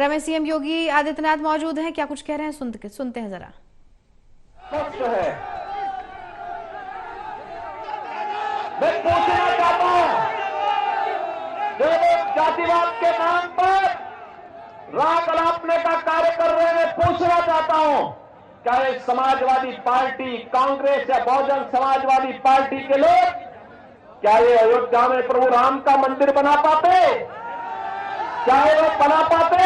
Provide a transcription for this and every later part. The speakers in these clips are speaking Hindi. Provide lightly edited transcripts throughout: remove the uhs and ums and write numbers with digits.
आगरा में सीएम योगी आदित्यनाथ मौजूद हैं, क्या कुछ कह रहे हैं सुनते हैं जरा। है मैं पूछना चाहता हूं, जो लोग जातिवाद के नाम पर राग अलापने का कार्य कर रहे हैं, पूछना चाहता हूं, क्या ये समाजवादी पार्टी, कांग्रेस या बहुजन समाजवादी पार्टी के लोग क्या ये अयोध्या में प्रभु राम का मंदिर बना पाते? क्या ये लोग बना पाते?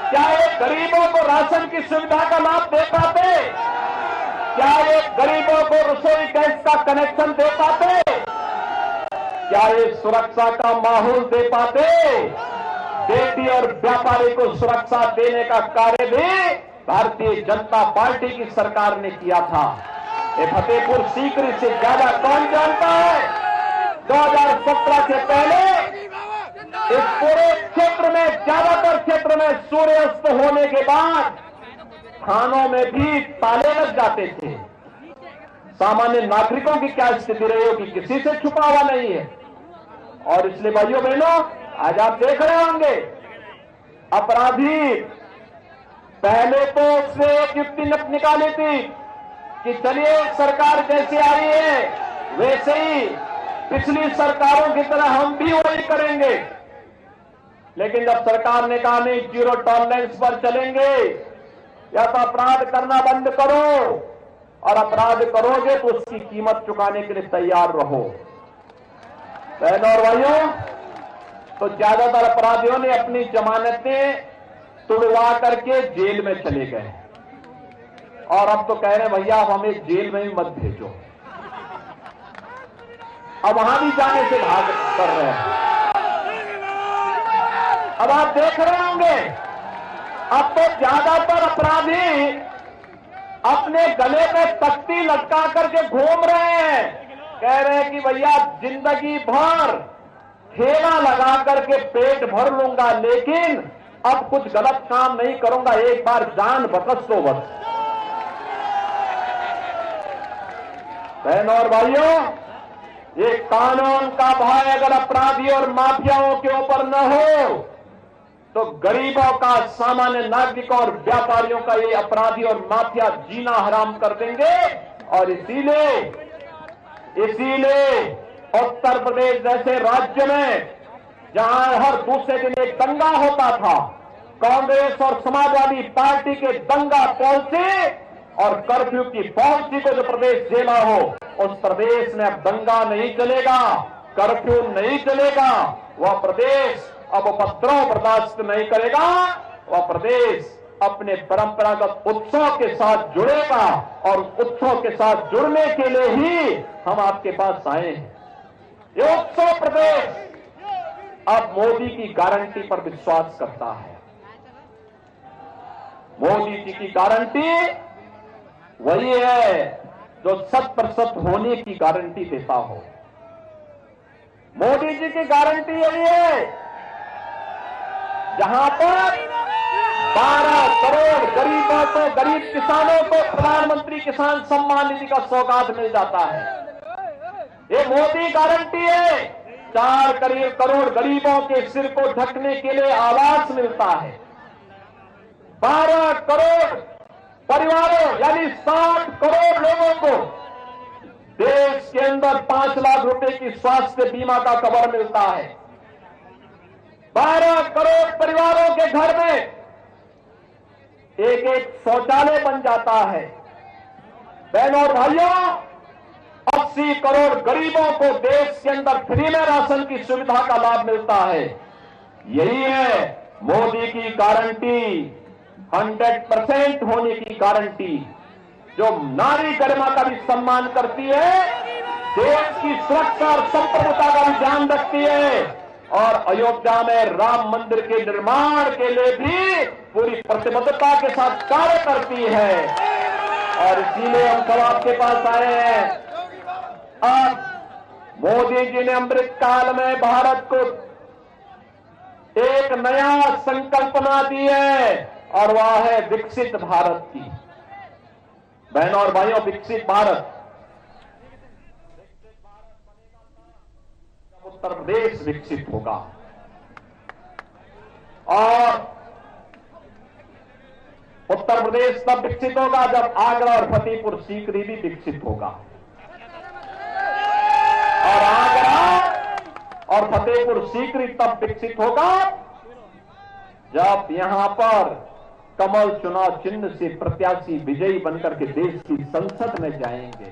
क्या ये गरीबों को राशन की सुविधा का लाभ दे पाते? क्या ये गरीबों को रसोई गैस का कनेक्शन दे पाते? क्या ये सुरक्षा का माहौल दे पाते? बेटी और व्यापारी को सुरक्षा देने का कार्य भी भारतीय जनता पार्टी की सरकार ने किया था। ये फतेहपुर सीकरी से ज्यादा कौन जानता है? 2017 से पहले इस पूरे क्षेत्र में, ज्यादातर क्षेत्र में सूर्यास्त होने के बाद थानों में भी ताले लग जाते थे। सामान्य नागरिकों की क्या स्थिति रही होगी, किसी से छुपा हुआ नहीं है। और इसलिए भाइयों बहनों, आज आप देख रहे होंगे अपराधी पहले तो उसने एक युक्ति निकाली थी कि चलिए सरकार जैसी आई है वैसे ही पिछली सरकारों की तरह हम भी वही करेंगे। लेकिन जब सरकार ने कहा नहीं, जीरो टॉलरेंस पर चलेंगे, या तो अपराध करना बंद करो, और अपराध करोगे तो उसकी कीमत चुकाने के लिए तैयार रहो। बहनों और भाइयों, तो ज्यादातर अपराधियों ने अपनी जमानतें तुड़वा करके जेल में चले गए, और अब तो कह रहे हैं भैया आप हमें जेल में भी मत भेजो। अब वहां भी जाने से भाग कर रहे हैं। अब आप देख रहे होंगे, अब तो ज्यादातर अपराधी अपने गले में तख्ती लटका करके घूम रहे हैं, कह रहे हैं कि भैया जिंदगी भर ठेला लगा करके पेट भर लूंगा, लेकिन अब कुछ गलत काम नहीं करूंगा, एक बार जान बकस दो बस। बहनों और भाइयों, ये कानून का भय अगर अपराधी और माफियाओं के ऊपर न हो तो गरीबों का, सामान्य नागरिकों और व्यापारियों का ये अपराधी और माफिया जीना हराम कर देंगे। और इसीलिए उत्तर प्रदेश जैसे राज्य में जहां हर दूसरे दिन एक दंगा होता था, कांग्रेस और समाजवादी पार्टी के दंगा पॉलिसी और कर्फ्यू की पॉलिसी को जो प्रदेश झेला हो, उस प्रदेश में अब दंगा नहीं चलेगा, कर्फ्यू नहीं चलेगा। वह प्रदेश अब उपद्रव बर्दाश्त नहीं करेगा। वह प्रदेश अपने परंपरागत उत्सव के साथ जुड़ेगा, और उत्सव के साथ जुड़ने के लिए ही हम आपके पास आए हैं। ये उत्सव प्रदेश अब मोदी की गारंटी पर विश्वास करता है। मोदी जी की गारंटी वही है जो 100% होने की गारंटी देता हो। मोदी जी की गारंटी यही है जहां पर 12 करोड़ गरीबों को, गरीब किसानों को प्रधानमंत्री किसान सम्मान निधि का सौगात मिल जाता है। ये मोदी गारंटी है। 4 करोड़ गरीबों के सिर को ढकने के लिए आवास मिलता है। 12 करोड़ परिवारों यानी 60 करोड़ लोगों को देश के अंदर 5 लाख रुपए की स्वास्थ्य बीमा का कवर मिलता है। 12 करोड़ परिवारों के घर में एक शौचालय बन जाता है। बहनों और भाइयों, 80 करोड़ गरीबों को देश के अंदर फ्री में राशन की सुविधा का लाभ मिलता है। यही है मोदी की गारंटी, 100% होने की गारंटी, जो नारी गरिमा का भी सम्मान करती है, देश की सुरक्षा और संप्रभुता का भी ध्यान रखती है, और अयोध्या में राम मंदिर के निर्माण के लिए भी पूरी प्रतिबद्धता के साथ कार्य करती है। और इसीलिए हम सब आपके पास आए हैं। आज मोदी जी ने अमृत काल में भारत को एक नया संकल्पना दी है, और वह है विकसित भारत की। बहनों और भाइयों, विकसित भारत, उत्तर प्रदेश विकसित होगा। और उत्तर प्रदेश तब विकसित होगा जब आगरा और फतेहपुर सीकरी भी विकसित होगा। और आगरा और फतेहपुर सीकरी तब विकसित होगा जब यहां पर कमल चुनाव चिन्ह से प्रत्याशी विजयी बनकर के देश की संसद में जाएंगे।